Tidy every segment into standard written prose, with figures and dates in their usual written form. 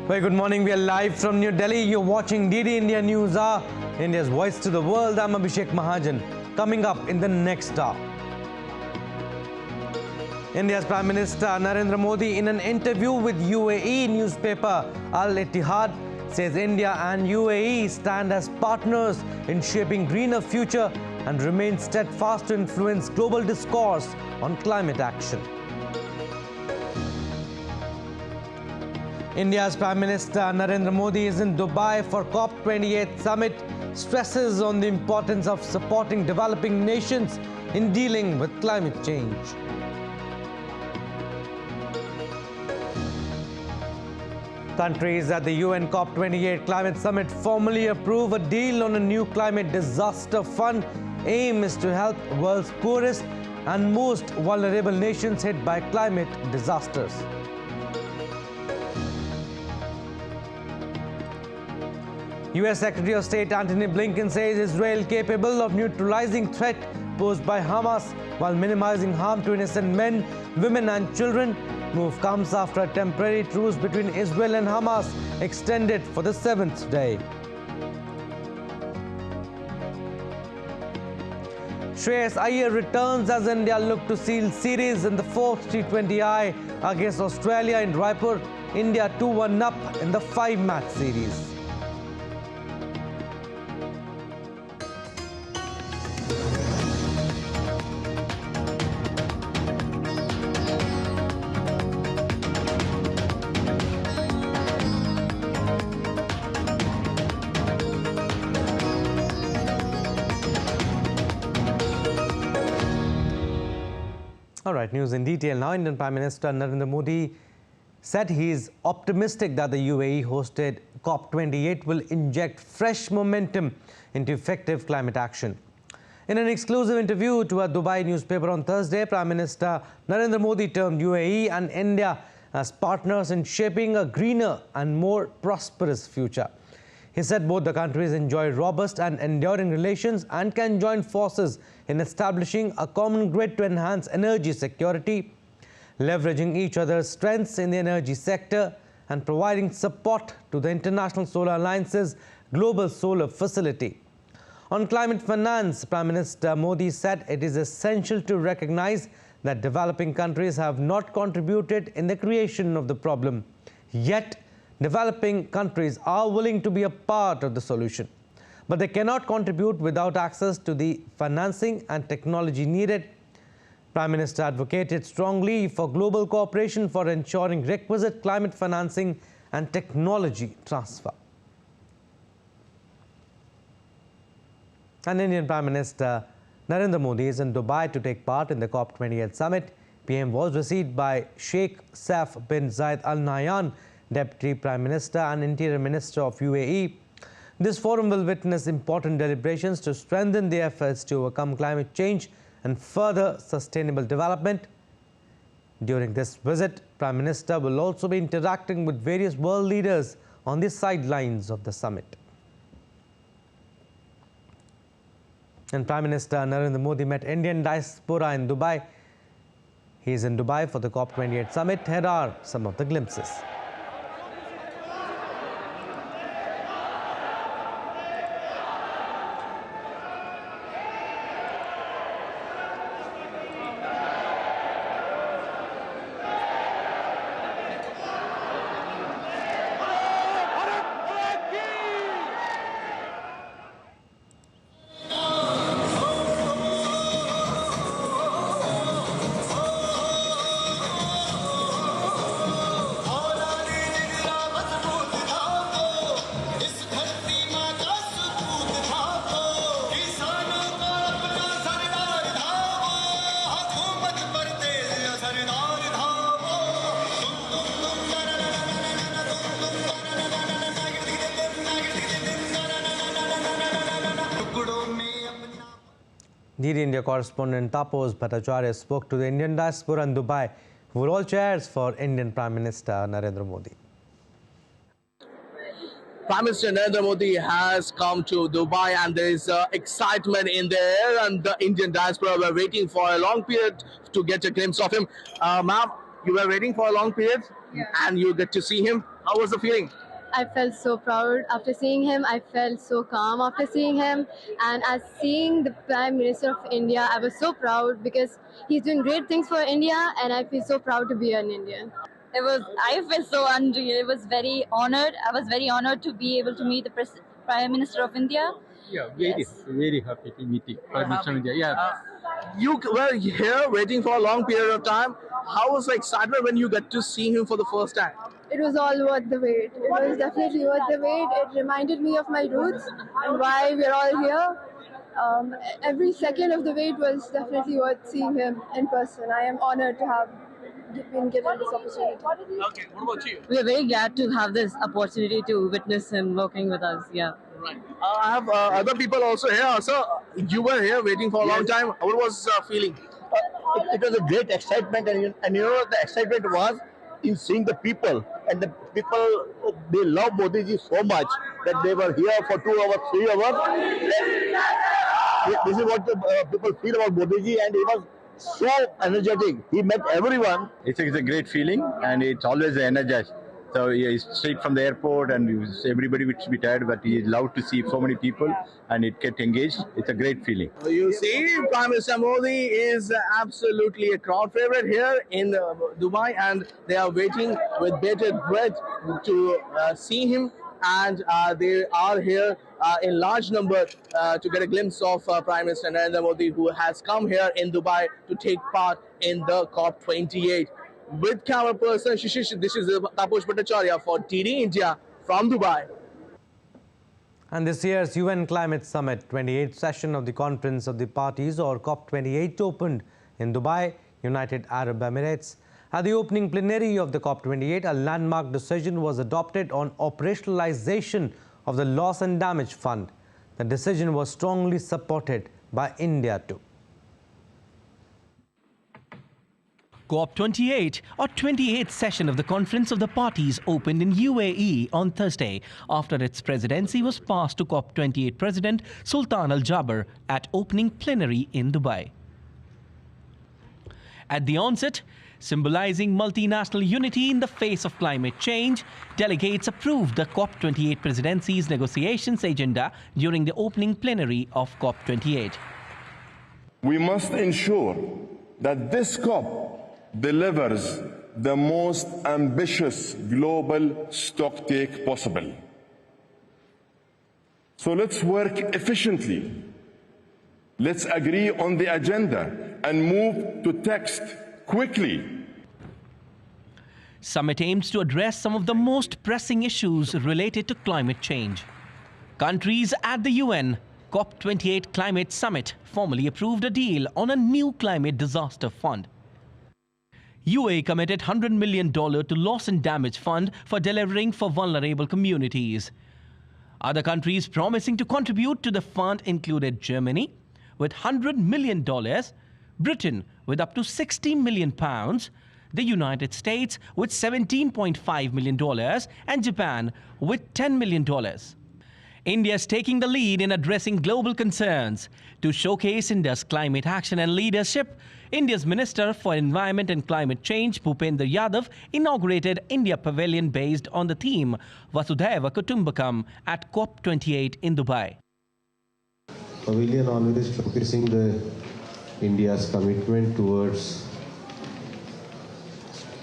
Very good morning. We are live from New Delhi. You're watching DD India News Hour, India's voice to the world. I'm Abhishek Mahajan. Coming up in the next hour, India's Prime Minister Narendra Modi, in an interview with UAE newspaper Al Ittihad, says India and UAE stand as partners in shaping greener future and remain steadfast to influence global discourse on climate action. India's Prime Minister Narendra Modi is in Dubai for COP28 summit, stresses on the importance of supporting developing nations in dealing with climate change. Countries at the UN COP28 climate summit formally approve a deal on a new climate disaster fund. Aim is to help world's poorest and most vulnerable nations hit by climate disasters. US Secretary of State Blinken says Israel capable of neutralizing threat posed by Hamas while minimizing harm to innocent men, women and children. Move comes after a temporary truce between Israel and Hamas extended for the 7th day. Shreyas Iyer returns as India look to seal series in the 4th T20I against Australia in Raipur. India 2-1 up in the 5-match series. All right, news in detail now. Indian Prime Minister Narendra Modi said he is optimistic that the UAE hosted COP28 will inject fresh momentum into effective climate action. In an exclusive interview to a Dubai newspaper on Thursday, Prime Minister Narendra Modi termed UAE and India as partners in shaping a greener and more prosperous future. He said both the countries enjoy robust and enduring relations and can join forces in establishing a common grid to enhance energy security, leveraging each other's strengths in the energy sector and providing support to the International Solar Alliance's Global Solar Facility. On climate finance, Prime Minister Modi said it is essential to recognize that developing countries have not contributed in the creation of the problem. Yet, developing countries are willing to be a part of the solution, but they cannot contribute without access to the financing and technology needed. Prime Minister advocated strongly for global cooperation for ensuring requisite climate financing and technology transfer. And Indian Prime Minister Narendra Modi is in Dubai to take part in the COP28 summit. PM was received by Sheikh Saif bin Zayed Al Nahyan, Deputy Prime Minister and Interior Minister of UAE. This forum will witness important deliberations to strengthen the efforts to overcome climate change and further sustainable development. During this visit, Prime Minister will also be interacting with various world leaders on the sidelines of the summit. And Prime Minister Narendra Modi met Indian diaspora in Dubai. He is in Dubai for the COP28 summit. Here are some of the glimpses. DD India correspondent Taposh Bhattacharya spoke to the Indian diaspora in Dubai, who were all chairs for Indian Prime Minister Narendra Modi. Prime Minister Narendra Modi has come to Dubai and there is excitement in the air, and the Indian diaspora were waiting for a long period to get a glimpse of him. Ma'am, you were waiting for a long period? and you get to see him. How was the feeling? I felt so proud after seeing him. I felt so calm after seeing him. And as seeing the Prime Minister of India, I was so proud because he's doing great things for India, and I feel so proud to be an Indian. I felt so unreal. It was very honored. I was very honored to be able to meet the Prime Minister of India. Yeah, very happy to meet you. Prime Minister of India. Yeah. You were here waiting for a long period of time. How was the excitement when you got to see him for the first time? It was all worth the wait. It was definitely worth the wait. It reminded me of my roots and why we're all here. Every second of the wait was definitely worth seeing him in person. I am honored to have been given this opportunity. Okay, what about you? We are very glad to have this opportunity to witness him working with us. Yeah. Right. I have other people also here. So you were here waiting for a long time. What was the feeling? It was a great excitement, and you know the excitement was in seeing the people, and the people, they love Modi ji so much that they were here for 2 hours, 3 hours. This is what the people feel about Modi ji, and he was so energetic. He met everyone. It's a great feeling, and it's always energized. So he's straight from the airport, and everybody would be tired, but he loved to see so many people, and it get engaged. It's a great feeling. You see, Prime Minister Modi is absolutely a crowd favorite here in Dubai, and they are waiting with bated breath to see him. And they are here in large number to get a glimpse of Prime Minister Narendra Modi, who has come here in Dubai to take part in the COP28. With camera person Shishish, this is Taposh Bhattacharya for TD India from Dubai. And this year's UN Climate Summit 28th session of the Conference of the Parties, or COP28, opened in Dubai, United Arab Emirates. At the opening plenary of the COP28, a landmark decision was adopted on operationalization of the Loss and Damage Fund. The decision was strongly supported by India too. COP28, or 28th session of the Conference of the Parties, opened in UAE on Thursday after its presidency was passed to COP28 President Sultan Al Jaber at opening plenary in Dubai. At the onset, symbolizing multinational unity in the face of climate change, delegates approved the COP28 presidency's negotiations agenda during the opening plenary of COP28. We must ensure that this COP delivers the most ambitious global stocktake possible. So let's work efficiently. Let's agree on the agenda and move to text quickly. Summit aims to address some of the most pressing issues related to climate change. Countries at the UN COP28 Climate Summit formally approved a deal on a new climate disaster fund. UAE committed $100 million to Loss and Damage Fund for delivering for vulnerable communities. Other countries promising to contribute to the fund included Germany with $100 million, Britain with up to £60 million, the United States with $17.5 million, and Japan with $10 million. India is taking the lead in addressing global concerns. To showcase India's climate action and leadership, India's Minister for Environment and Climate Change, Bhupendra Yadav, inaugurated India Pavilion based on the theme Vasudhaiva Kutumbakam at COP28 in Dubai. Pavilion always showcasing India's commitment towards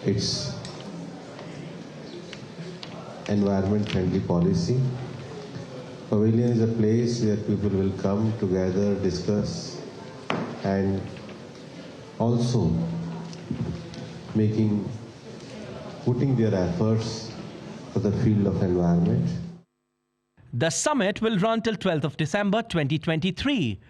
its environment-friendly policy. Pavilion is a place where people will come together, discuss, and also putting their efforts for the field of environment. The summit will run till 12th of December 2023.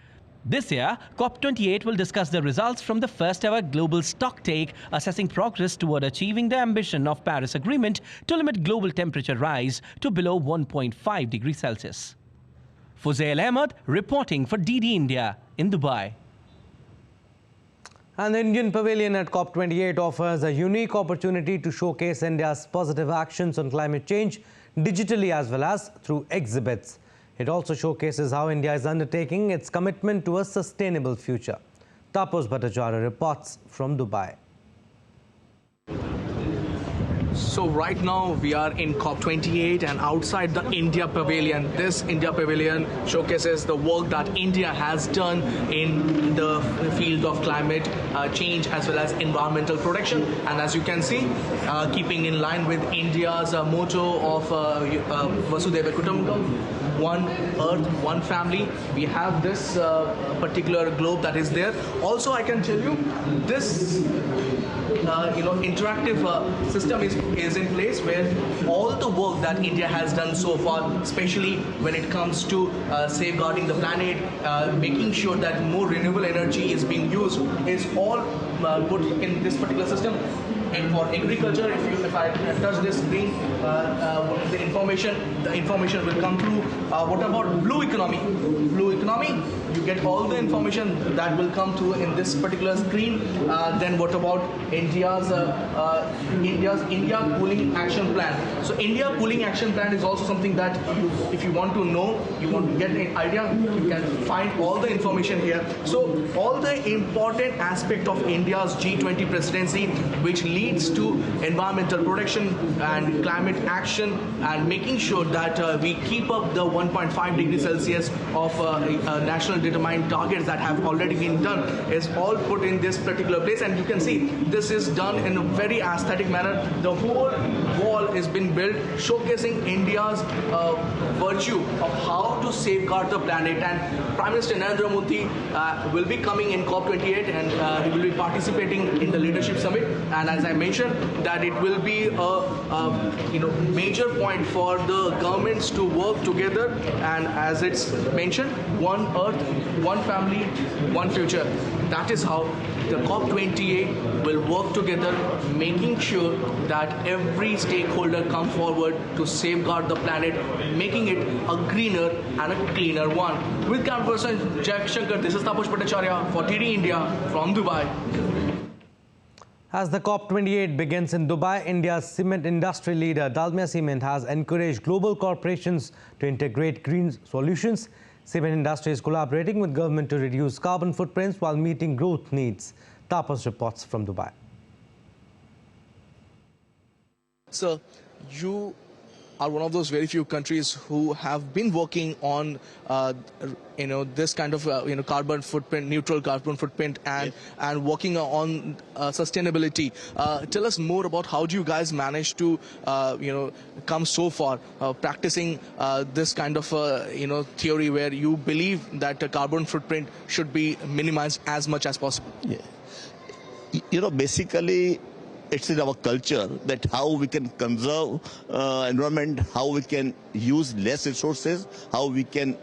This year, COP28 will discuss the results from the first ever global stocktake, assessing progress toward achieving the ambition of Paris Agreement to limit global temperature rise to below 1.5 degrees Celsius. Fuzail Ahmed reporting for DD India in Dubai. And the Indian Pavilion at COP28 offers a unique opportunity to showcase India's positive actions on climate change digitally as well as through exhibits. It also showcases how India is undertaking its commitment to a sustainable future. Taposh Bhattacharya reports from Dubai. So right now we are in COP28 and outside the India Pavilion. This India Pavilion showcases the work that India has done in the field of climate change as well as environmental protection. And as you can see, keeping in line with India's motto of Vasudhaiva Kutumbakam, one earth, one family. We have this particular globe that is there. Also, I can tell you this interactive system is in place where all the work that India has done so far, especially when it comes to safeguarding the planet, making sure that more renewable energy is being used, is all put in this particular system. And for agriculture, if I touch this screen, the information will come through. What about blue economy? Blue economy, you get all the information that will come through in this particular screen. Then what about India's India Cooling Action Plan? So India Cooling Action Plan is also something that if you want to know, you want to get an idea, you can find all the information here. So all the important aspect of India's G20 presidency, which leads to environmental protection and climate action and making sure that we keep up the 1.5 degrees Celsius of national determined targets that have already been done, is all put in this particular place. And you can see this is done in a very aesthetic manner. The whole wall has been built showcasing India's virtue of how to safeguard the planet. And Prime Minister Narendra Modi will be coming in COP28 and he will be participating in the leadership summit. And as I mentioned, that it will be a major point for the governments to work together, and as it's mentioned, one earth, one family, one future. That is how the COP28 will work together, making sure that every stakeholder come forward to safeguard the planet, making it a greener and a cleaner one. With camera person Jack Shankar, this is Taposh Bhattacharya for TD India from Dubai. As the COP28 begins in Dubai, India's cement industry leader Dalia Cement has encouraged global corporations to integrate green solutions. Cement industry is collaborating with government to reduce carbon footprints while meeting growth needs. Tapas reports from Dubai. So, you are one of those very few countries who have been working on this kind of carbon footprint, neutral carbon footprint, and working on sustainability. Tell us more about how do you guys manage to come so far practicing this kind of theory where you believe that the carbon footprint should be minimized as much as possible. Yeah. Basically, it's in our culture that how we can conserve environment, how we can use less resources, how we can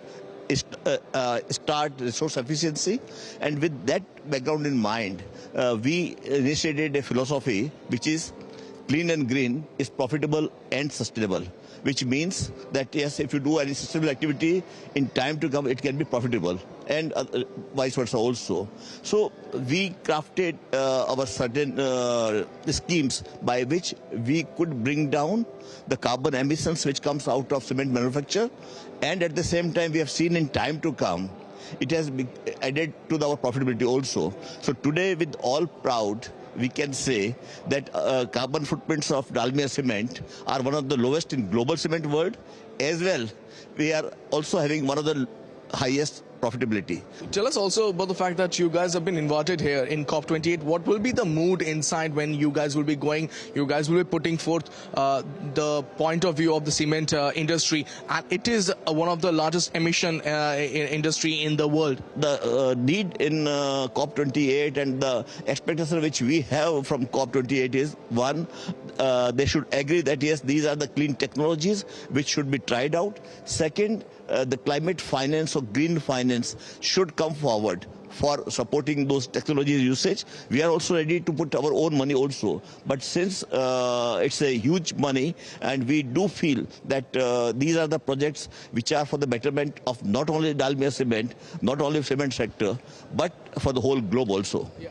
start resource efficiency. And with that background in mind, we initiated a philosophy which is clean and green is profitable and sustainable, which means that yes, if you do any sustainable activity, in time to come it can be profitable, and vice versa also. So we crafted our certain schemes by which we could bring down the carbon emissions which comes out of cement manufacture, and at the same time we have seen in time to come it has been added to our profitability also. So today, with all proud, we can say that carbon footprints of Dalia Cement are one of the lowest in global cement world. As well, we are also having one of the highest profitability. Tell us also about the fact that you guys have been invited here in COP28. What will be the mood inside when you guys will be going? You guys will be putting forth the point of view of the cement industry, and it is one of the largest emission industry in the world. The need in COP28 and the expectation which we have from COP28 is, one, they should agree that yes, these are the clean technologies which should be tried out. Second, the climate finance or green finance should come forward for supporting those technologies usage. We are also ready to put our own money also. But since it's a huge money, and we do feel that these are the projects which are for the betterment of not only Dalia Cement, not only cement sector, but for the whole globe also. Yeah.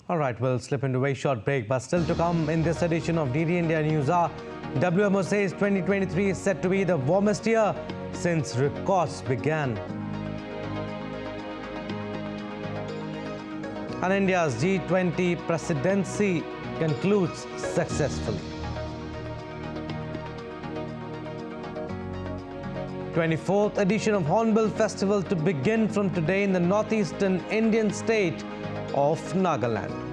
All right, we'll slip into a very short break, but still to come in this edition of DD India News Hour, WMO says 2023 is set to be the warmest year since records began. And India's G20 presidency concludes successfully. 24th edition of Hornbill Festival to begin from today in the northeastern Indian state of Nagaland.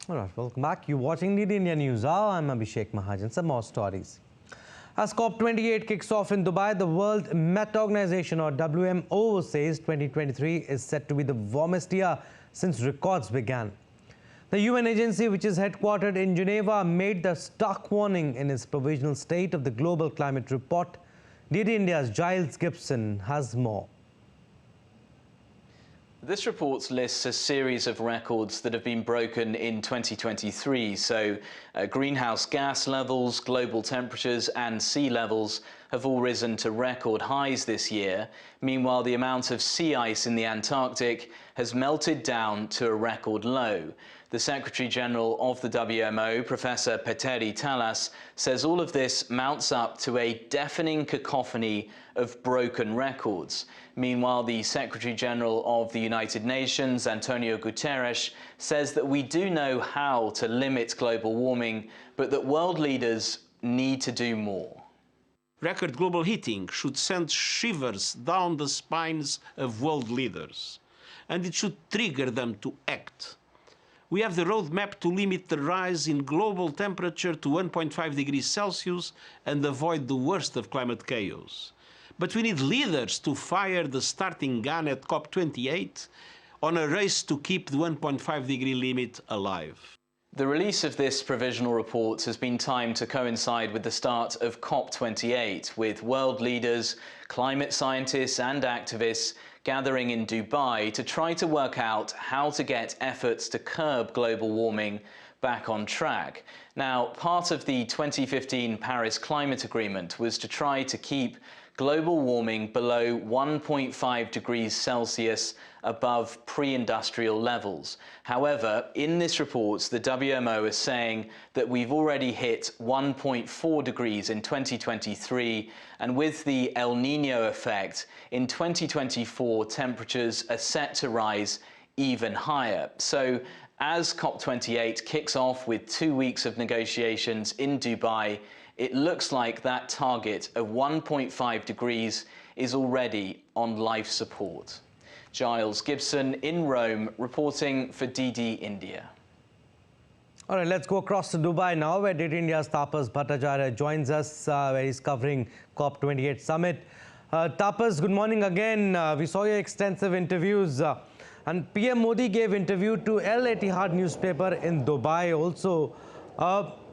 All right, welcome back. You're watching the India News Hour. I'm Abhishek Mahajan. Some more stories. As COP28 kicks off in Dubai, the World Met Organization, or WMO, says 2023 is set to be the warmest year since records began. The UN agency, which is headquartered in Geneva, made the stark warning in its provisional state of the Global Climate Report. DD India's Giles Gibson has more. This report lists a series of records that have been broken in 2023. So greenhouse gas levels, global temperatures and sea levels have all risen to record highs this year. Meanwhile, the amount of sea ice in the Antarctic has melted down to a record low. The Secretary General of the WMO, Professor Petteri Talas, says all of this mounts up to a deafening cacophony of broken records. Meanwhile, the Secretary General of the United Nations, Antonio Guterres, says that we do know how to limit global warming, but that world leaders need to do more. Record global heating should send shivers down the spines of world leaders, and it should trigger them to act. We have the roadmap to limit the rise in global temperature to 1.5 degrees Celsius and avoid the worst of climate chaos. But we need leaders to fire the starting gun at COP28 on a race to keep the 1.5 degree limit alive. The release of this provisional report has been timed to coincide with the start of COP28, with world leaders, climate scientists and activists gathering in Dubai to try to work out how to get efforts to curb global warming back on track. Now, part of the 2015 Paris Climate Agreement was to try to keep global warming below 1.5 degrees Celsius above pre-industrial levels. However, in this report, the WMO is saying that we've already hit 1.4 degrees in 2023, and with the El Niño effect, in 2024 temperatures are set to rise even higher. So as COP28 kicks off with 2 weeks of negotiations in Dubai, it looks like that target of 1.5 degrees is already on life support. Giles Gibson in Rome, reporting for DD India. All right, let's go across to Dubai now, where DD India's Tapas Bhattacharya joins us, where he's covering COP28 summit. Tapas, good morning again. We saw your extensive interviews, and PM Modi gave interview to Al Ittihad newspaper in Dubai also.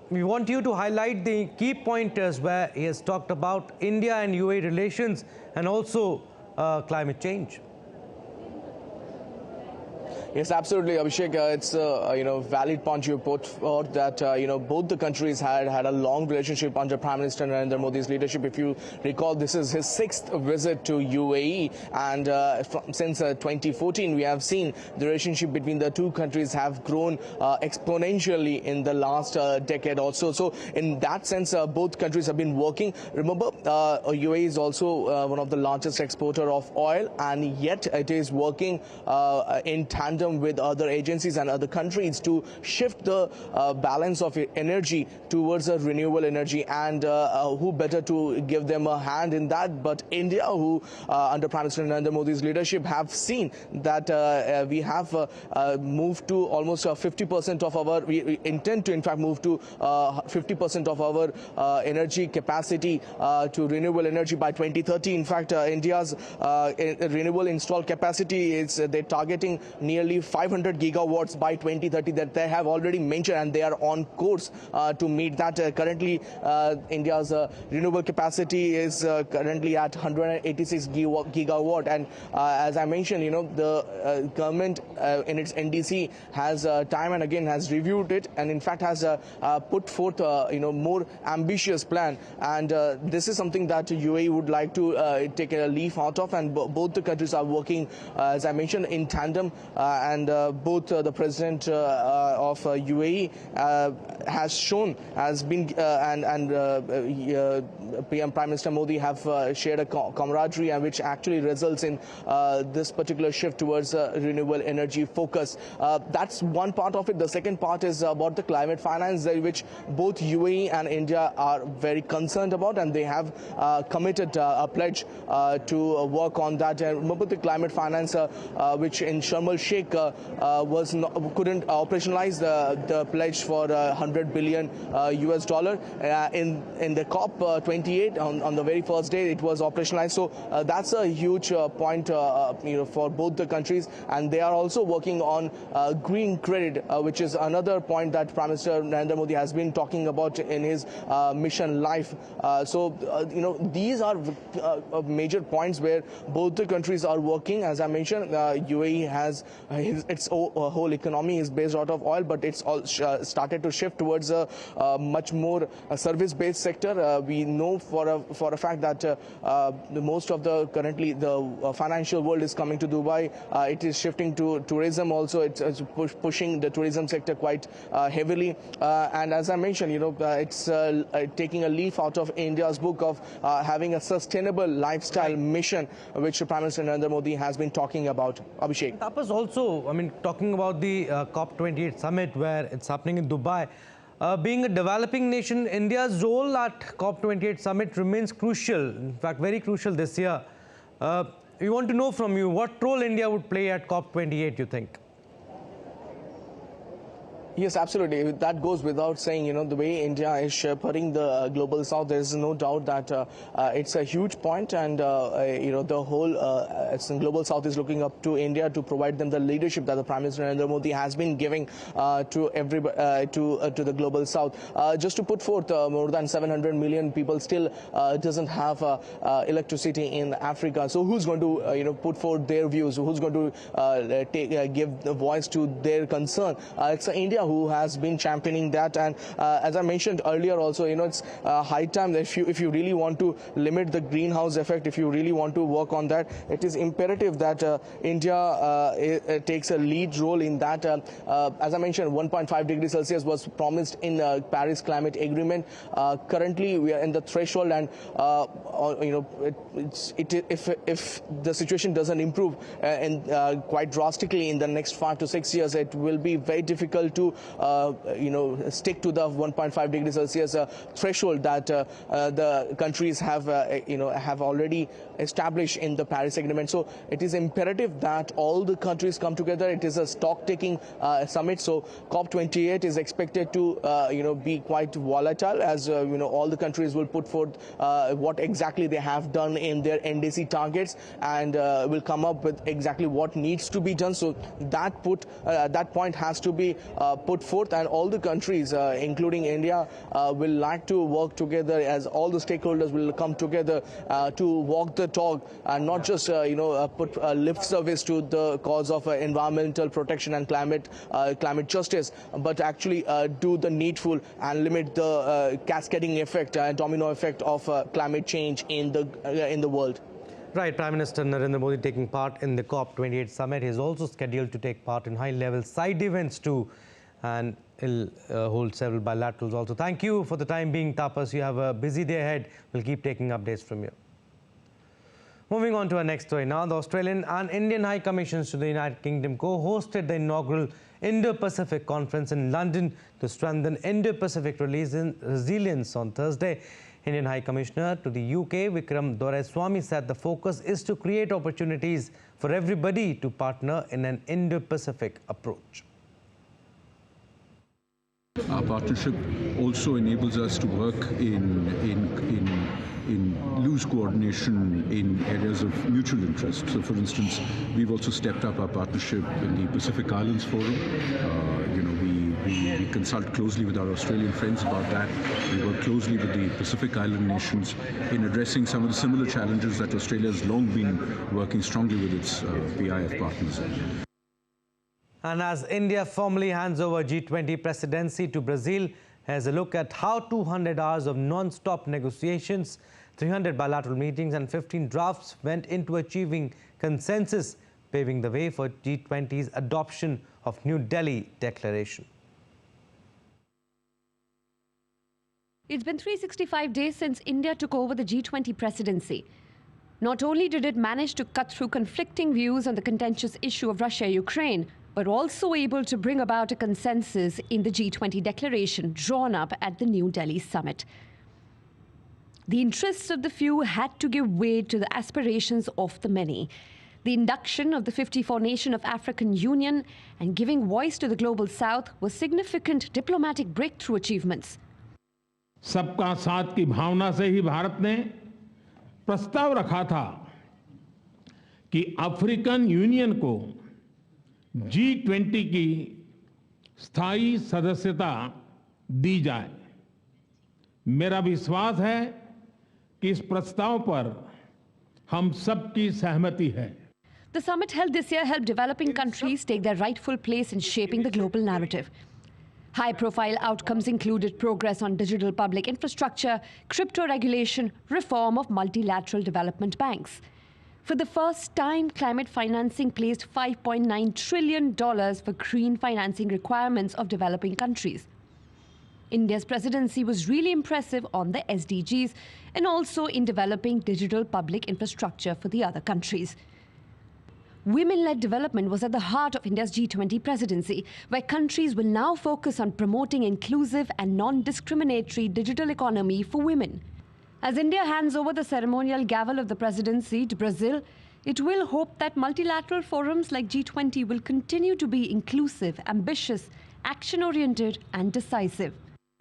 We want you to highlight the key pointers where he has talked about India and UAE relations and also climate change. Yes, absolutely, Abhishek. It's a valid point you put forward that both the countries had a long relationship under Prime Minister Narendra Modi's leadership. If you recall, this is his 6th visit to UAE, and since 2014, we have seen the relationship between the two countries have grown exponentially in the last decade or so. So, in that sense, both countries have been working. Remember, UAE is also one of the largest exporter of oil, and yet it is working in tandem with other agencies and other countries to shift the balance of energy towards a renewable energy, and who better to give them a hand in that but India, who under Prime Minister Narendra Modi's leadership have seen that we have moved to almost 50% of our, we intend to in fact move to 50% of our energy capacity to renewable energy by 2030. In fact, India's renewable installed capacity is they're targeting nearly believe 500 gigawatts by 2030 that they have already mentioned, and they are on course to meet that. Currently, India's renewable capacity is currently at 186 gigawatt, and as I mentioned, the government in its NDC has time and again has reviewed it, and in fact has put forth more ambitious plan, and this is something that UAE would like to take a leaf out of, and both the countries are working, as I mentioned, in tandem, and both the president of UAE has shown, has been, and Prime Minister Modi have shared a camaraderie, and which actually results in this particular shift towards renewable energy focus. That's one part of it. The second part is about the climate finance, which both UAE and India are very concerned about, and they have committed a pledge to work on that. And remember the climate finance, which in Sharm el Sheikh couldn't operationalize the pledge for $100 billion US dollar. In the COP28 on the very first day, it was operationalized. So that's a huge point, for both the countries, and they are also working on green credit, which is another point that Prime Minister Narendra Modi has been talking about in his mission life. These are major points where both the countries are working. As I mentioned, UAE has its whole economy is based out of oil, but it's all started to shift towards a much more service-based sector. We know for a fact that most of the currently the financial world is coming to Dubai. It is shifting to tourism also. It's pushing the tourism sector quite heavily. And as I mentioned, it's taking a leaf out of India's book of having a sustainable lifestyle mission, which Prime Minister Narendra Modi has been talking about. Abhishek. Tapas also, talking about the COP28 summit where it's happening in Dubai. Being a developing nation, India's role at COP28 summit remains crucial, in fact very crucial this year. We want to know from you what role India would play at COP28, you think? Yes, absolutely. That goes without saying. The way India is shepherding the global south, there is no doubt that it's a huge point, and the whole global south is looking up to India to provide them the leadership that the Prime Minister Narendra Modi has been giving to everybody, to the global south. Just to put forth, more than 700 million people still doesn't have electricity in Africa. So who's going to put forth their views? Who's going to give the voice to their concern? It's India who has been championing that, and as I mentioned earlier also, it's high time that if you really want to limit the greenhouse effect, if you really want to work on that, it is imperative that India takes a lead role in that. As I mentioned, 1.5 degrees Celsius was promised in Paris Climate Agreement. Currently, we are in the threshold, and if the situation doesn't improve quite drastically in the next 5 to 6 years, it will be very difficult to stick to the 1.5 degrees Celsius threshold that the countries have already established in the Paris Agreement. So it is imperative that all the countries come together. It is a stock-taking summit. So COP28 is expected to be quite volatile, as all the countries will put forth what exactly they have done in their NDC targets, and will come up with exactly what needs to be done. So that point has to be put forth, and all the countries, including India, will like to work together, as all the stakeholders will come together to walk the talk, and not just put lip service to the cause of environmental protection and climate justice, but actually do the needful and limit the cascading effect and domino effect of climate change in the world. Right, Prime Minister Narendra Modi taking part in the COP28 summit. He is also scheduled to take part in high-level side events too, and he'll hold several bilaterals also. Thank you for the time being, Tapas. You have a busy day ahead. We'll keep taking updates from you. Moving on to our next story now. The Australian and Indian High Commissions to the United Kingdom co-hosted the inaugural Indo-Pacific Conference in London to strengthen Indo-Pacific resilience on Thursday. Indian High Commissioner to the UK, Vikram Doraiswamy, said the focus is to create opportunities for everybody to partner in an Indo-Pacific approach. Our partnership also enables us to work in loose coordination in areas of mutual interest. So, for instance, we've also stepped up our partnership in the Pacific Islands Forum. We consult closely with our Australian friends about that. We work closely with the Pacific Island nations in addressing some of the similar challenges that Australia has long been working strongly with its PIF partners. And as India formally hands over G20 presidency to Brazil, here's a look at how 200 hours of non-stop negotiations, 300 bilateral meetings and 15 drafts went into achieving consensus, paving the way for G20's adoption of New Delhi Declaration. It's been 365 days since India took over the G20 presidency. Not only did it manage to cut through conflicting views on the contentious issue of Russia-Ukraine, but also able to bring about a consensus in the G20 declaration drawn up at the New Delhi summit. The interests of the few had to give way to the aspirations of the many. The induction of the 54-nation of African Union and giving voice to the Global South were significant diplomatic breakthrough achievements. सबका साथ की भावना से ही भारत ने प्रस्ताव रखा था कि African union को G20 की स्थायी सदस्यता दी जाए। मेरा विश्वास है कि इस प्रस्ताव पर हम सबकी सहमति है। The summit held this year helped developing countries take their rightful place in shaping the global narrative. High-profile outcomes included progress on digital public infrastructure, crypto regulation, reform of multilateral development banks. For the first time, climate financing placed $5.9 trillion for green financing requirements of developing countries. India's presidency was really impressive on the SDGs and also in developing digital public infrastructure for the other countries. Women-led development was at the heart of India's G20 presidency, where countries will now focus on promoting inclusive and non-discriminatory digital economy for women. As India hands over the ceremonial gavel of the presidency to Brazil, it will hope that multilateral forums like G20 will continue to be inclusive, ambitious, action-oriented and decisive.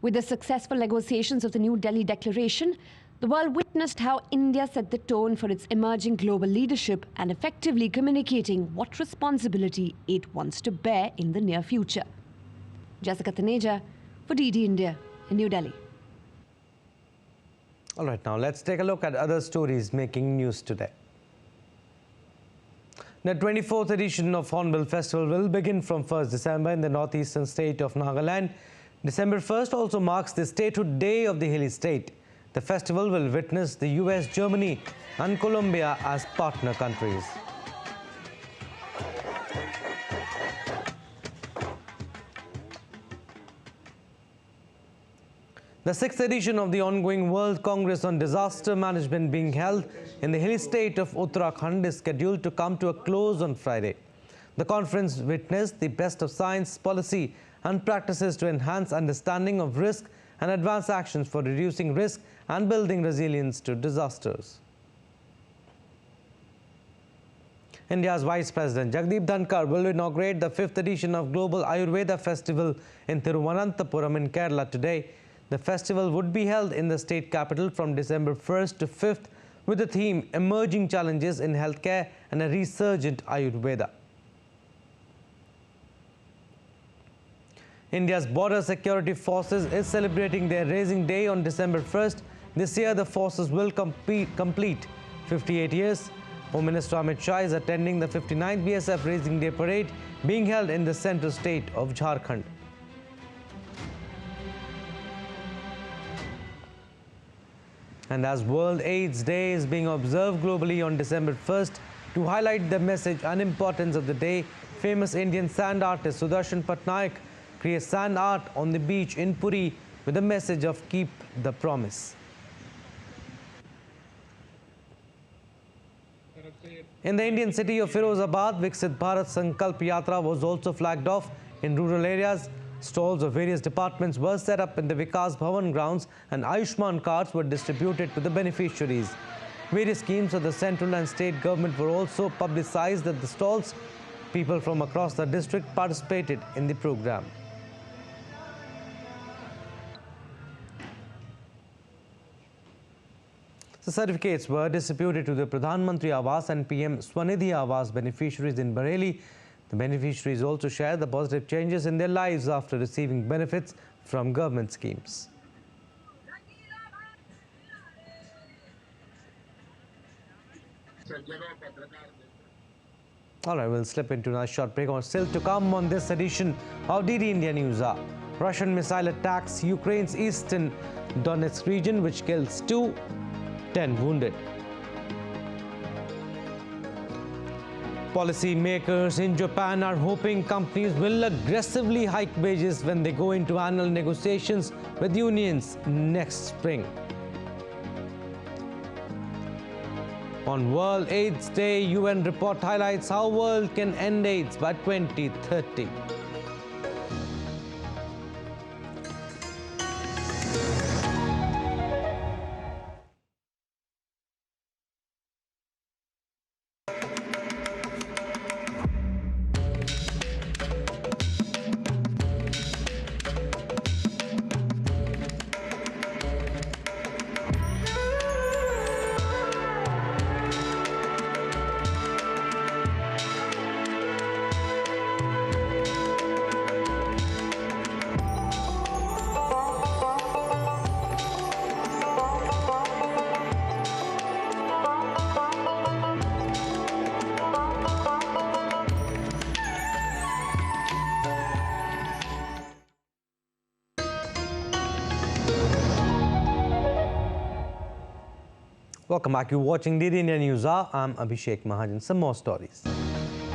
With the successful negotiations of the New Delhi Declaration, the world witnessed how India set the tone for its emerging global leadership and effectively communicating what responsibility it wants to bear in the near future. Jessica Taneja for DD India in New Delhi. All right, now let's take a look at other stories making news today. The 24th edition of Hornbill Festival will begin from 1st December in the northeastern state of Nagaland. December 1st also marks the Statehood Day of the hilly state. The festival will witness the US, Germany and Colombia as partner countries. The 6th edition of the ongoing World Congress on Disaster Management being held in the hilly state of Uttarakhand is scheduled to come to a close on Friday. The conference witnessed the best of science, policy and practices to enhance understanding of risk and advance actions for reducing risk and building resilience to disasters. India's Vice President Jagdeep Dhankar will inaugurate the 5th edition of Global Ayurveda Festival in Thiruvananthapuram in Kerala today. The festival would be held in the state capital from December 1st to 5th with the theme Emerging Challenges in Healthcare and a Resurgent Ayurveda. India's Border Security Forces is celebrating their Raising Day on December 1st. This year, the forces will complete 58 years. Home Minister Amit Shah is attending the 59th BSF Raising Day Parade being held in the central state of Jharkhand. And as World AIDS Day is being observed globally on December 1st, to highlight the message and importance of the day, famous Indian sand artist Sudarshan Patnaik creates sand art on the beach in Puri with the message of keep the promise. In the Indian city of Firozabad, Viksit Bharat Sankalp Yatra was also flagged off in rural areas. Stalls of various departments were set up in the Vikas Bhavan grounds and Ayushman cards were distributed to the beneficiaries. Various schemes of the central and state government were also publicized at the stalls. People from across the district participated in the program. The certificates were distributed to the Pradhan Mantri Awas and PM Swanidhi Awas beneficiaries in Bareilly. The beneficiaries also shared the positive changes in their lives after receiving benefits from government schemes. All right, we'll slip into a short break. Still to come on this edition of DD India News Hour. Russian missile attacks Ukraine's eastern Donetsk region, which kills 2, 10 wounded. Policy makers in Japan are hoping companies will aggressively hike wages when they go into annual negotiations with unions next spring. On World AIDS Day, UN report highlights how world can end AIDS by 2030. Welcome back. You're watching DD India News Hour. I'm Abhishek Mahajan. Some more stories.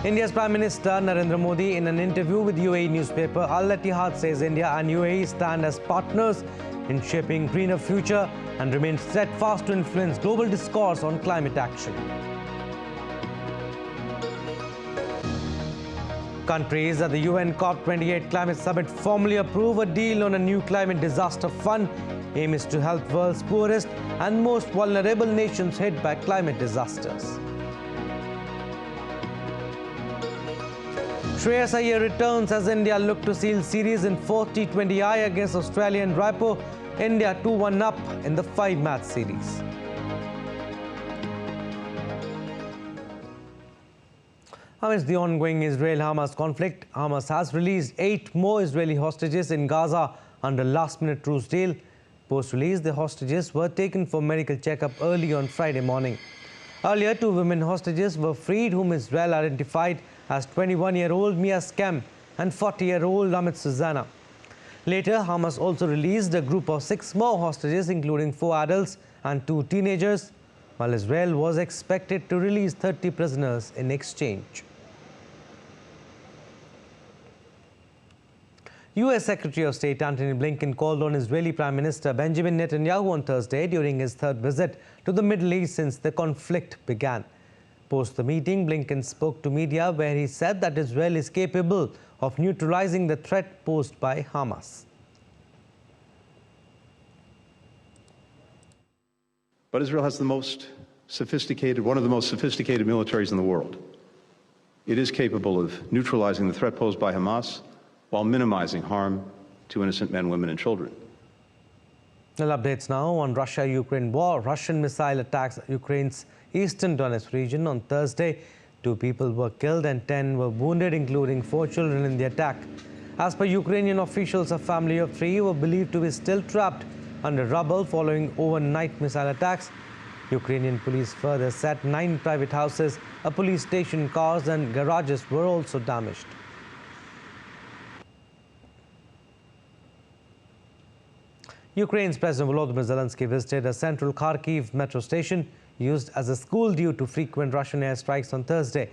India's Prime Minister Narendra Modi, in an interview with UAE newspaper Al Ittihad, says India and UAE stand as partners in shaping greener future and remain steadfast to influence global discourse on climate action. Countries at the UN COP28 Climate Summit formally approve a deal on a new climate disaster fund. Aim is to help world's poorest and most vulnerable nations hit by climate disasters. Shreyas Iyer returns as India look to seal series in 4th T20I against Australia in Raipur. India 2-1 up in the 5-match series. Amidst the ongoing Israel-Hamas conflict, Hamas has released 8 more Israeli hostages in Gaza under last-minute truce deal. Post-release, the hostages were taken for medical checkup early on Friday morning. Earlier, 2 women hostages were freed, whom Israel identified as 21-year-old Mia Skem and 40-year-old Amit Susanna. Later, Hamas also released a group of 6 more hostages, including 4 adults and 2 teenagers, while Israel was expected to release 30 prisoners in exchange. U.S. Secretary of State Antony Blinken called on Israeli Prime Minister Benjamin Netanyahu on Thursday during his 3rd visit to the Middle East since the conflict began. Post the meeting, Blinken spoke to media where he said that Israel is capable of neutralizing the threat posed by Hamas. But Israel has one of the most sophisticated militaries in the world. It is capable of neutralizing the threat posed by Hamas while minimizing harm to innocent men, women, and children. Well, updates now on Russia-Ukraine war. Russian missile attacks Ukraine's eastern Donetsk region on Thursday. 2 people were killed and 10 were wounded, including 4 children in the attack. As per Ukrainian officials, a family of 3 were believed to be still trapped under rubble following overnight missile attacks. Ukrainian police further said 9 private houses, a police station, cars and garages were also damaged. Ukraine's President Volodymyr Zelensky visited a central Kharkiv metro station used as a school due to frequent Russian airstrikes on Thursday.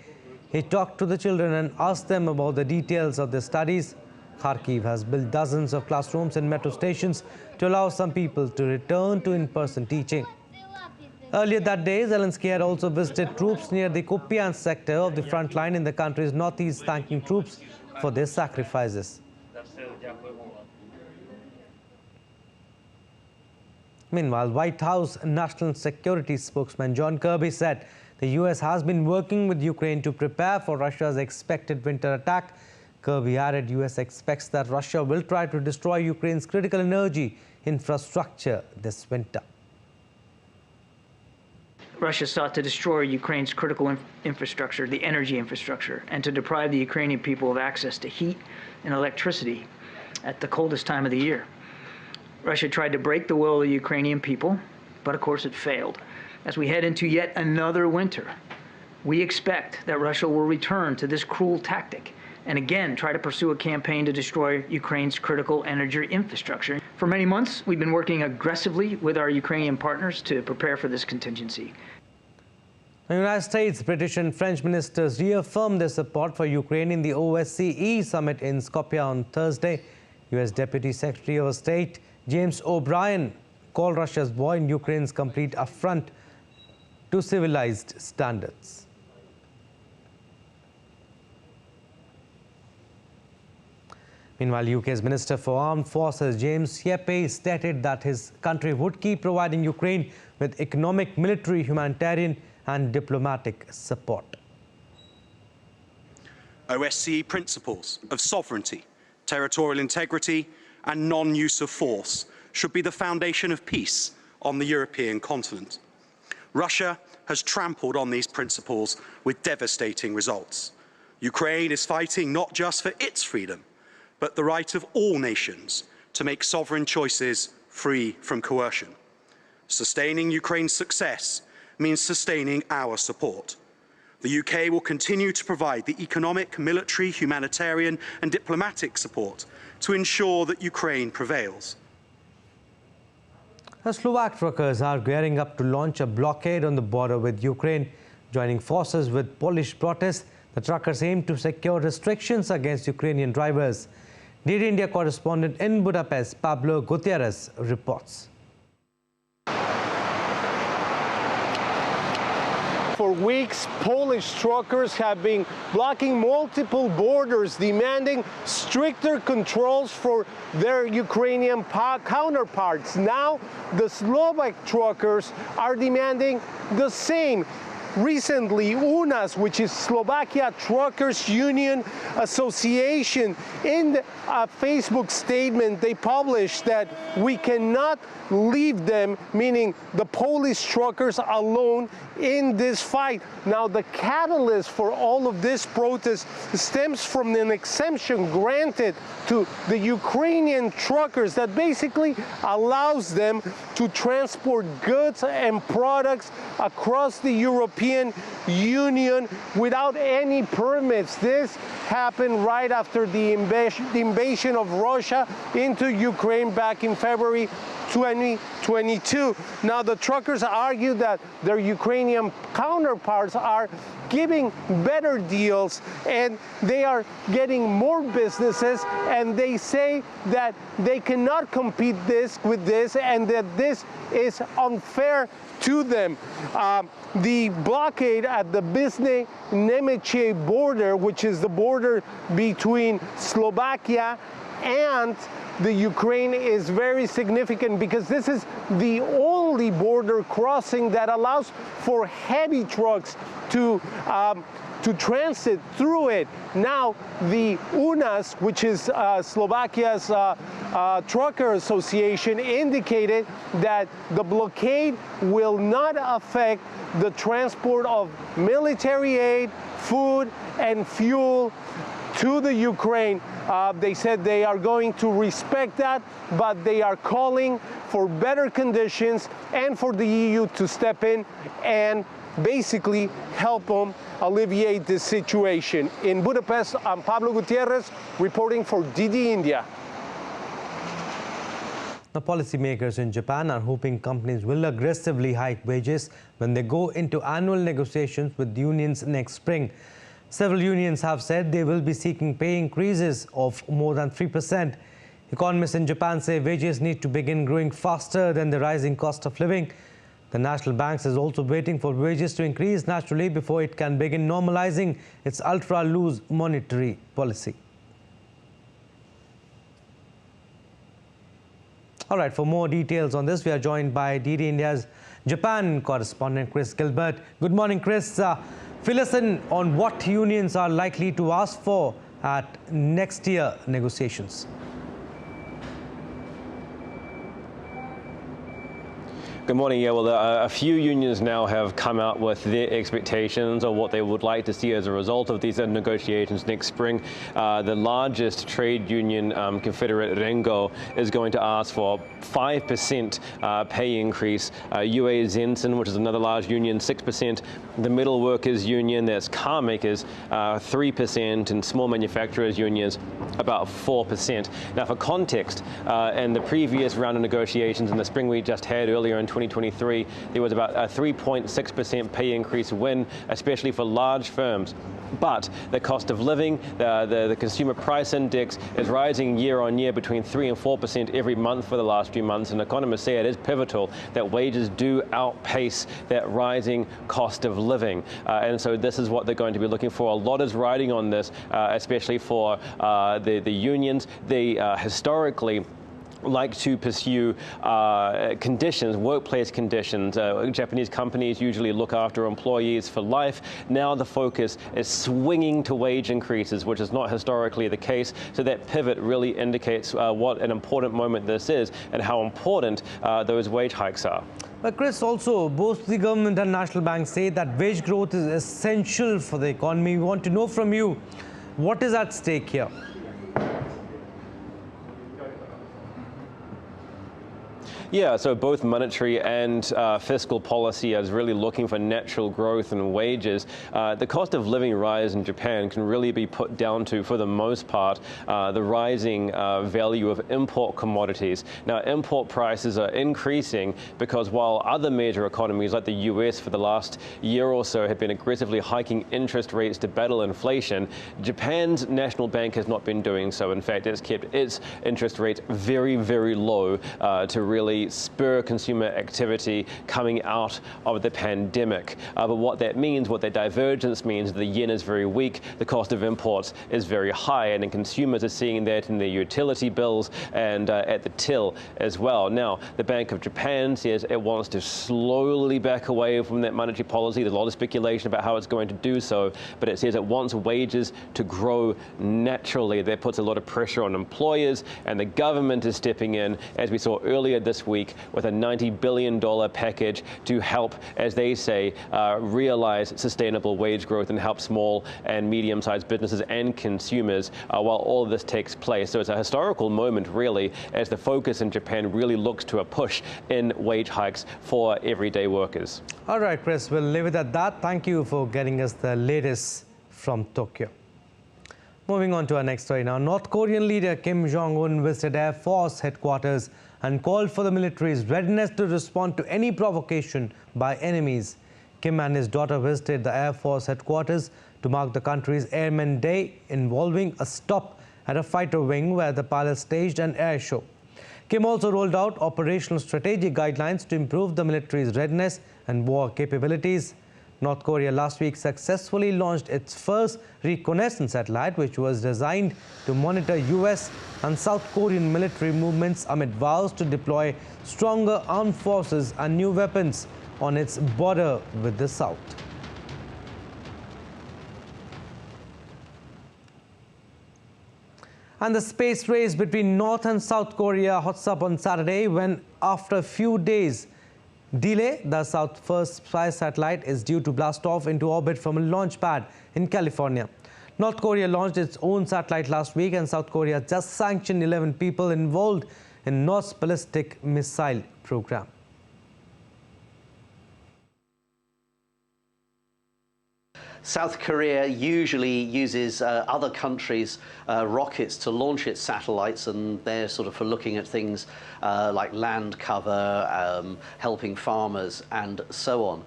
He talked to the children and asked them about the details of their studies. Kharkiv has built dozens of classrooms and metro stations to allow some people to return to in-person teaching. Earlier that day, Zelensky had also visited troops near the Kupiansk sector of the front line in the country's northeast, thanking troops for their sacrifices. Meanwhile, White House National Security spokesman John Kirby said the U.S. has been working with Ukraine to prepare for Russia's expected winter attack. Kirby added U.S. expects that Russia will try to destroy Ukraine's critical energy infrastructure this winter. Russia sought to destroy Ukraine's critical infrastructure, the energy infrastructure, and to deprive the Ukrainian people of access to heat and electricity at the coldest time of the year. Russia tried to break the will of the Ukrainian people, but of course it failed. As we head into yet another winter, we expect that Russia will return to this cruel tactic and again try to pursue a campaign to destroy Ukraine's critical energy infrastructure. For many months, we've been working aggressively with our Ukrainian partners to prepare for this contingency. The United States, British and French ministers reaffirmed their support for Ukraine in the OSCE summit in Skopje on Thursday. U.S. Deputy Secretary of State James O'Brien called Russia's war in Ukraine's complete affront to civilized standards. Meanwhile, UK's Minister for Armed Forces James Heappey stated that his country would keep providing Ukraine with economic, military, humanitarian and diplomatic support. OSCE principles of sovereignty, territorial integrity and non-use of force should be the foundation of peace on the European continent. Russia has trampled on these principles with devastating results. Ukraine is fighting not just for its freedom, but the right of all nations to make sovereign choices free from coercion. Sustaining Ukraine's success means sustaining our support. The UK will continue to provide the economic, military, humanitarian and diplomatic support to ensure that Ukraine prevails. The Slovak Truckers are gearing up to launch a blockade on the border with Ukraine. Joining forces with Polish protests, the truckers aim to secure restrictions against Ukrainian drivers. DD India correspondent in Budapest, Pablo Gutierrez, reports. For weeks, Polish truckers have been blocking multiple borders, demanding stricter controls for their Ukrainian counterparts. Now, the Slovak truckers are demanding the same. Recently, UNAS, which is Slovakia Truckers Union Association, in a Facebook statement, they published that we cannot leave them, meaning the Polish truckers, alone in this fight. Now, the catalyst for all of this protest stems from an exemption granted to the Ukrainian truckers that basically allows them to transport goods and products across the European Union without any permits. This happened right after the invasion of Russia into Ukraine back in February 2022. Now, the truckers argue that their Ukrainian counterparts are giving better deals and they are getting more businesses, and they say that they cannot compete with this and that this is unfair to them. The blockade at the Bizne-Nemečie border, which is the border between Slovakia and the Ukraine, is very significant because this is the only border crossing that allows for heavy trucks to transit through it. Now, the UNAS, which is Slovakia's trucker association, indicated that the blockade will not affect the transport of military aid, food, and fuel to the Ukraine. They said they are going to respect that, but they are calling for better conditions and for the EU to step in and basically help them alleviate this situation. In Budapest, I'm Pablo Gutierrez reporting for DD India. The policymakers in Japan are hoping companies will aggressively hike wages when they go into annual negotiations with unions next spring. Several unions have said they will be seeking pay increases of more than 3%. Economists in Japan say wages need to begin growing faster than the rising cost of living. The National Bank is also waiting for wages to increase naturally before it can begin normalizing its ultra-loose monetary policy. All right, for more details on this, we are joined by DD India's Japan correspondent, Chris Gilbert. Good morning, Chris. Fill us in on what unions are likely to ask for at next year negotiations. Good morning. Yeah, well, a few unions now have come out with their expectations or what they would like to see as a result of these negotiations next spring. The largest trade union, Confederate Rengo, is going to ask for 5% pay increase. UA Zensen, which is another large union, 6%. The Metal Workers Union, that's car makers, 3%, and small manufacturers unions, about 4%. Now, for context, in the previous round of negotiations in the spring we just had earlier in 2023, there was about a 3.6% pay increase win, especially for large firms. But the cost of living, the consumer price index is rising year on year between 3 and 4% every month for the last few months. And economists say it is pivotal that wages do outpace that rising cost of living. And so this is what they're going to be looking for. A lot is riding on this, especially for the unions. They historically like to pursue conditions, workplace conditions. Japanese companies usually look after employees for life. Now the focus is swinging to wage increases, which is not historically the case. So that pivot really indicates what an important moment this is and how important those wage hikes are. But Chris, also both the government and national banks say that wage growth is essential for the economy. We want to know from you, what is at stake here? Yeah, so both monetary and fiscal policy is really looking for natural growth in wages. The cost of living rise in Japan can really be put down to, for the most part, the rising value of import commodities. Now, import prices are increasing because while other major economies like the US for the last year or so have been aggressively hiking interest rates to battle inflation, Japan's national bank has not been doing so. In fact, it's kept its interest rates very, very low to really spur consumer activity coming out of the pandemic. But what that means, what that divergence means, the yen is very weak, the cost of imports is very high, and consumers are seeing that in their utility bills and at the till as well. Now, the Bank of Japan says it wants to slowly back away from that monetary policy. There's a lot of speculation about how it's going to do so, but it says it wants wages to grow naturally. That puts a lot of pressure on employers, and the government is stepping in, as we saw earlier this week, with a $90 billion package to help, as they say, realize sustainable wage growth and help small and medium-sized businesses and consumers while all of this takes place. So it's a historical moment, really, as the focus in Japan really looks to a push in wage hikes for everyday workers. All right, Chris, we'll leave it at that. Thank you for getting us the latest from Tokyo. Moving on to our next story now. North Korean leader Kim Jong-un visited Air Force headquarters and called for the military's readiness to respond to any provocation by enemies. Kim and his daughter visited the Air Force headquarters to mark the country's Airmen Day, involving a stop at a fighter wing where the pilots staged an air show. Kim also rolled out operational strategic guidelines to improve the military's readiness and war capabilities. North Korea last week successfully launched its first reconnaissance satellite, which was designed to monitor US and South Korean military movements amid vows to deploy stronger armed forces and new weapons on its border with the South. And the space race between North and South Korea hots up on Saturday when, after a few days delay, the South's first spy satellite is due to blast off into orbit from a launch pad in California. North Korea launched its own satellite last week, and South Korea just sanctioned 11 people involved in North's ballistic missile program. South Korea usually uses other countries' rockets to launch its satellites, and they're sort of for looking at things like land cover, helping farmers, and so on.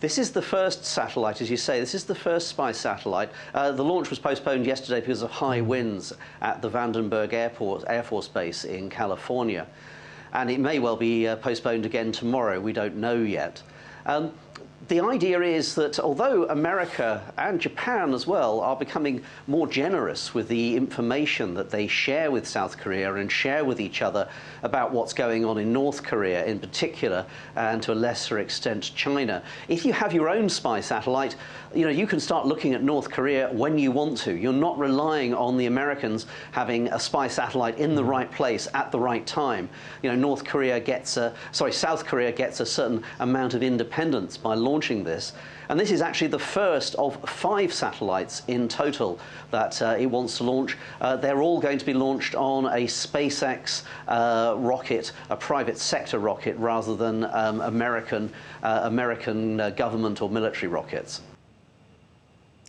This is the first satellite, as you say. This is the first spy satellite. The launch was postponed yesterday because of high winds at the Vandenberg Air Force Base in California. And it may well be postponed again tomorrow. We don't know yet. the idea is that although America and Japan as well are becoming more generous with the information that they share with South Korea and share with each other about what's going on in North Korea in particular, and to a lesser extent China, if you have your own spy satellite, you can start looking at North Korea when you want to. You're not relying on the Americans having a spy satellite in the right place at the right time. South Korea gets a certain amount of independence by launching this. And this is actually the first of 5 satellites in total that it wants to launch. They're all going to be launched on a SpaceX rocket, a private sector rocket, rather than American government or military rockets.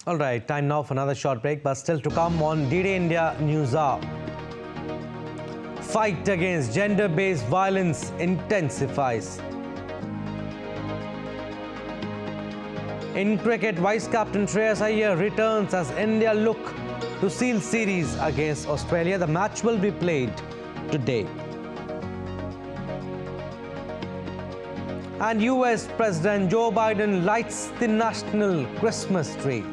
All right, time now for another short break, but still to come on D-Day India News Hour. Fight against gender-based violence intensifies. In cricket, Vice-Captain Shreyas Iyer returns as India look to seal series against Australia. The match will be played today. And US President Joe Biden lights the national Christmas tree.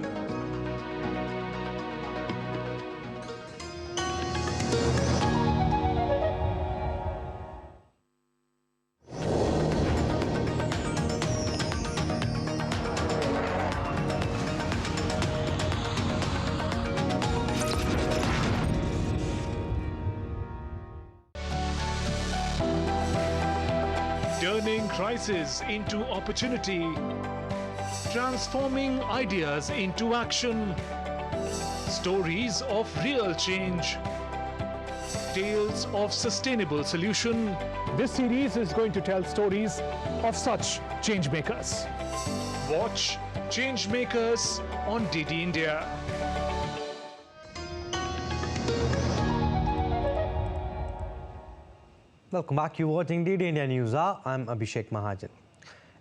Turning crisis into opportunity, transforming ideas into action, stories of real change, tales of sustainable solution. This series is going to tell stories of such changemakers. Watch Changemakers on DD India. Welcome back. You're watching DD India News Hour. I'm Abhishek Mahajan.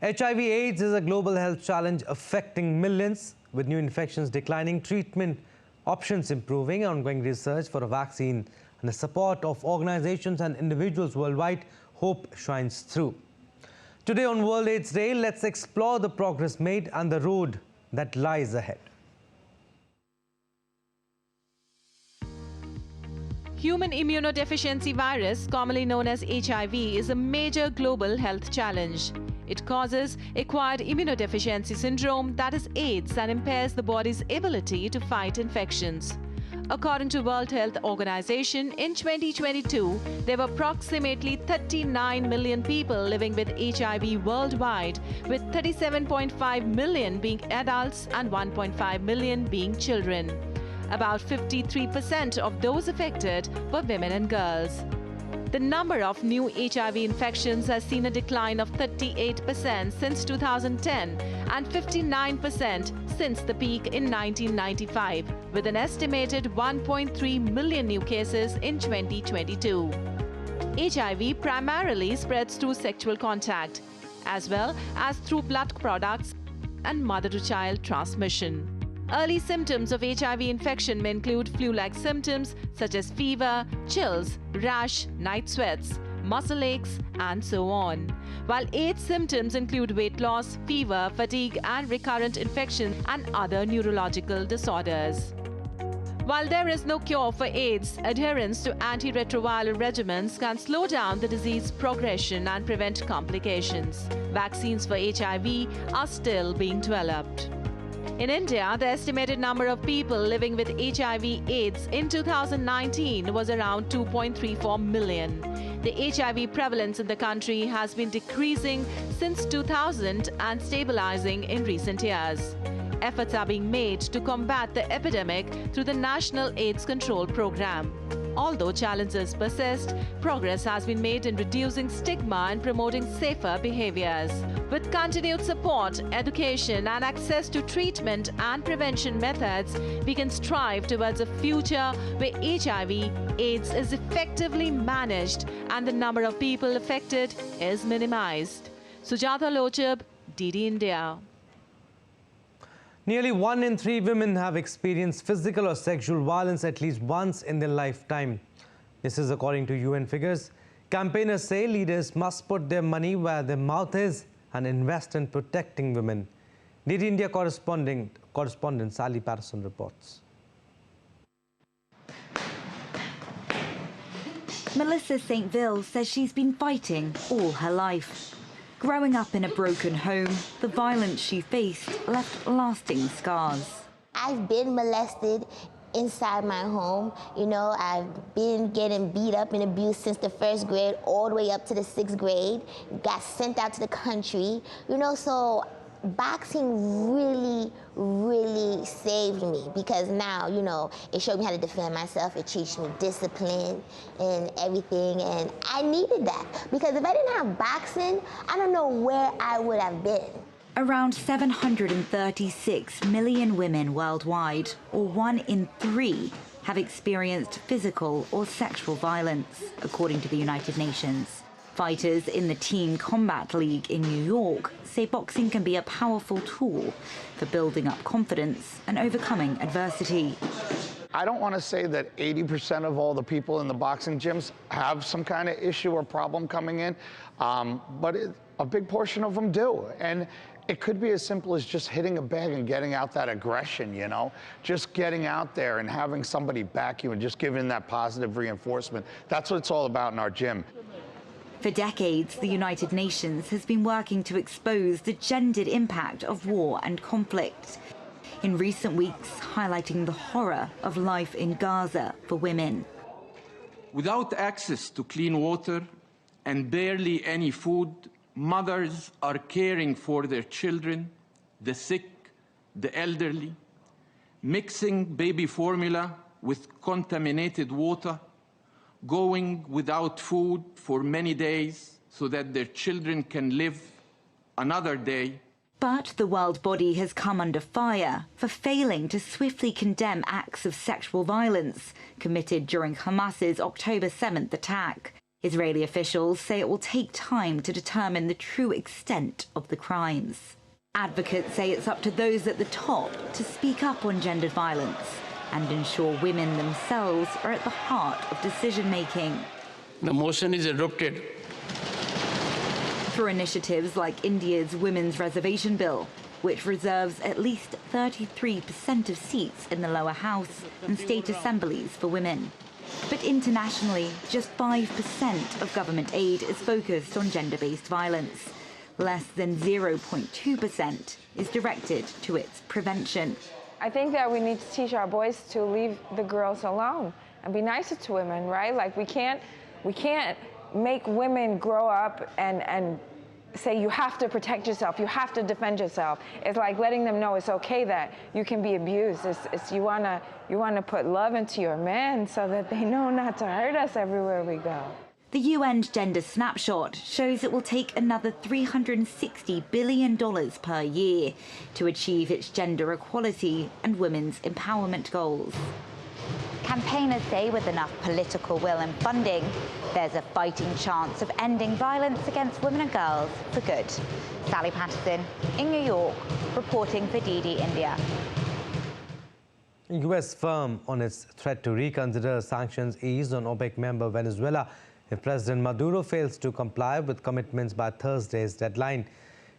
HIV/AIDS is a global health challenge affecting millions, with new infections declining, treatment options improving, ongoing research for a vaccine, and the support of organizations and individuals worldwide. Hope shines through. Today on World AIDS Day, let's explore the progress made and the road that lies ahead. Human immunodeficiency virus, commonly known as HIV, is a major global health challenge. It causes acquired immunodeficiency syndrome, that is AIDS, and impairs the body's ability to fight infections. According to World Health Organization, in 2022, there were approximately 39 million people living with HIV worldwide, with 37.5 million being adults and 1.5 million being children. About 53% of those affected were women and girls. The number of new HIV infections has seen a decline of 38% since 2010 and 59% since the peak in 1995, with an estimated 1.3 million new cases in 2022. HIV primarily spreads through sexual contact, as well as through blood products and mother-to-child transmission. Early symptoms of HIV infection may include flu-like symptoms such as fever, chills, rash, night sweats, muscle aches, and so on. While AIDS symptoms include weight loss, fever, fatigue, and recurrent infection and other neurological disorders. While there is no cure for AIDS, adherence to antiretroviral regimens can slow down the disease progression and prevent complications. Vaccines for HIV are still being developed. In India, the estimated number of people living with HIV/AIDS in 2019 was around 2.34 million. The HIV prevalence in the country has been decreasing since 2000 and stabilizing in recent years. Efforts are being made to combat the epidemic through the National AIDS Control Program. Although challenges persist, progress has been made in reducing stigma and promoting safer behaviors. With continued support, education, and access to treatment and prevention methods, we can strive towards a future where HIV/AIDS is effectively managed and the number of people affected is minimized. Sujata Lochab, DD India. Nearly 1 in 3 women have experienced physical or sexual violence at least once in their lifetime. This is according to UN figures. Campaigners say leaders must put their money where their mouth is and invest in protecting women. DD India correspondent Sally Patterson reports. Melissa St. Ville says she's been fighting all her life. Growing up in a broken home, the violence she faced left lasting scars. I've been molested inside my home. You know, I've been getting beat up and abused since the 1st grade all the way up to the 6th grade. Got sent out to the country. You know, so boxing really saved me, because now, you know, it showed me how to defend myself. It teaches me discipline and everything, and I needed that, because if I didn't have boxing, I don't know where I would have been. Around 736 million women worldwide, or 1 in 3, have experienced physical or sexual violence, according to the United Nations. Fighters in the Teen Combat League in New York say boxing can be a powerful tool for building up confidence and overcoming adversity. I don't want to say that 80% of all the people in the boxing gyms have some kind of issue or problem coming in, but a big portion of them do. And it could be as simple as just hitting a bag and getting out that aggression, you know? Just getting out there and having somebody back you and just giving that positive reinforcement. That's what it's all about in our gym. For decades, the United Nations has been working to expose the gendered impact of war and conflict. In recent weeks, highlighting the horror of life in Gaza for women. Without access to clean water and barely any food, mothers are caring for their children, the sick, the elderly, mixing baby formula with contaminated water, going without food for many days so that their children can live another day. But the world body has come under fire for failing to swiftly condemn acts of sexual violence committed during Hamas's October 7th attack. Israeli officials say it will take time to determine the true extent of the crimes. Advocates say it's up to those at the top to speak up on gendered violence and ensure women themselves are at the heart of decision-making. The motion is adopted. Through initiatives like India's Women's Reservation Bill, which reserves at least 33% of seats in the lower house and state assemblies for women. But internationally, just 5% of government aid is focused on gender-based violence. Less than 0.2% is directed to its prevention. I think that we need to teach our boys to leave the girls alone and be nicer to women, right? Like we can't make women grow up and say you have to protect yourself, you have to defend yourself. It's like letting them know it's okay that you can be abused. It's you wanna put love into your men so that they know not to hurt us everywhere we go. The UN Gender Snapshot shows it will take another $360 billion per year to achieve its gender equality and women's empowerment goals. Campaigners say with enough political will and funding, there's a fighting chance of ending violence against women and girls for good. Sally Patterson in New York, reporting for DD India. US firm on its threat to reconsider sanctions eased on OPEC member Venezuela if President Maduro fails to comply with commitments by Thursday's deadline.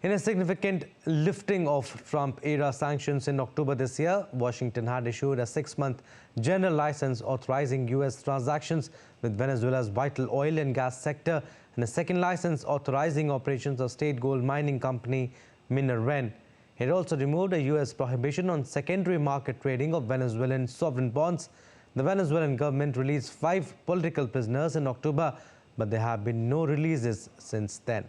In a significant lifting of Trump-era sanctions in October this year, Washington had issued a 6-month general license authorizing U.S. transactions with Venezuela's vital oil and gas sector and a second license authorizing operations of state gold mining company Minarwen. It also removed a U.S. prohibition on secondary market trading of Venezuelan sovereign bonds. The Venezuelan government released 5 political prisoners in October, but there have been no releases since then.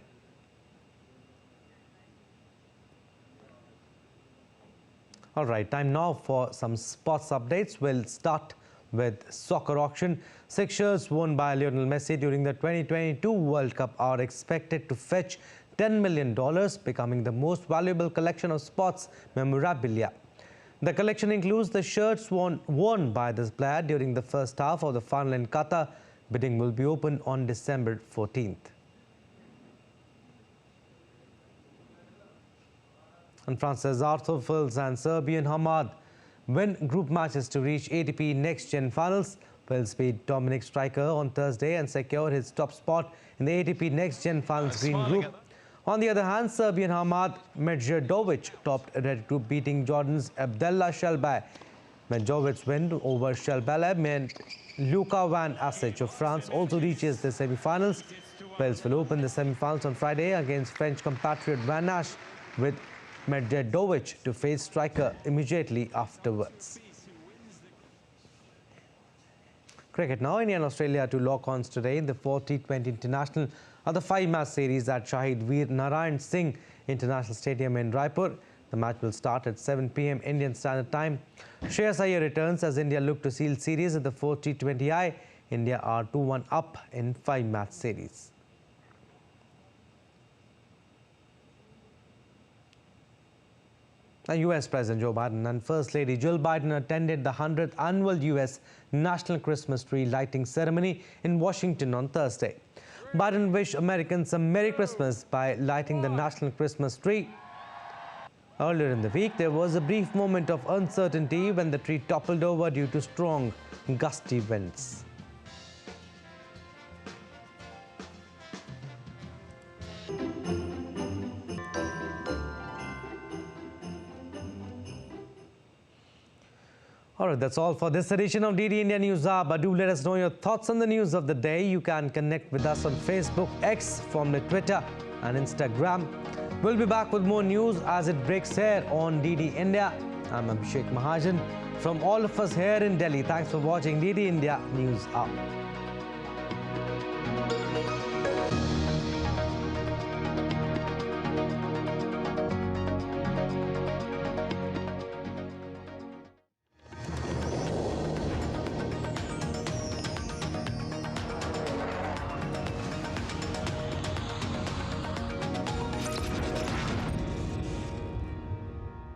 All right, time now for some sports updates. We'll start with soccer auction. 6 shirts worn by Lionel Messi during the 2022 World Cup are expected to fetch $10 million, becoming the most valuable collection of sports memorabilia. The collection includes the shirts worn by this player during the first half of the final in Qatar. Bidding will be open on December 14th. And France's Arthur Fils and Serbian Hamad win group matches to reach ATP Next Gen finals. Fils beat Dominic Striker on Thursday and secured his top spot in the ATP Next Gen finals green group. On the other hand, Serbian Hamad Medjedovic topped Red Group, beating Jordan's Abdullah Shelbai. Medjedovic's win over Shelbai meant Luka Van Assich of France also reaches the semi-finals. Wales will open the semi-finals on Friday against French compatriot Van Asch, with Medjedovic to face striker immediately afterwards. Cricket now. India and Australia to lock-ons today in the 40-20 international of the 5-match series at Shahid Veer Narayan Singh International Stadium in Raipur. The match will start at 7 p.m. Indian Standard Time. Shreyas Iyer returns as India look to seal series at the 40-20I. India are 2-1 up in 5-match series. Now, U.S. President Joe Biden and First Lady Jill Biden attended the 100th annual U.S. National Christmas Tree Lighting Ceremony in Washington on Thursday. Biden wished Americans a Merry Christmas by lighting the national Christmas tree. Earlier in the week, there was a brief moment of uncertainty when the tree toppled over due to strong, gusty winds. All right, that's all for this edition of DD India News Hour. But do let us know your thoughts on the news of the day. You can connect with us on Facebook, X, formerly Twitter, and Instagram. We'll be back with more news as it breaks here on DD India. I'm Abhishek Mahajan. From all of us here in Delhi, thanks for watching DD India News Hour.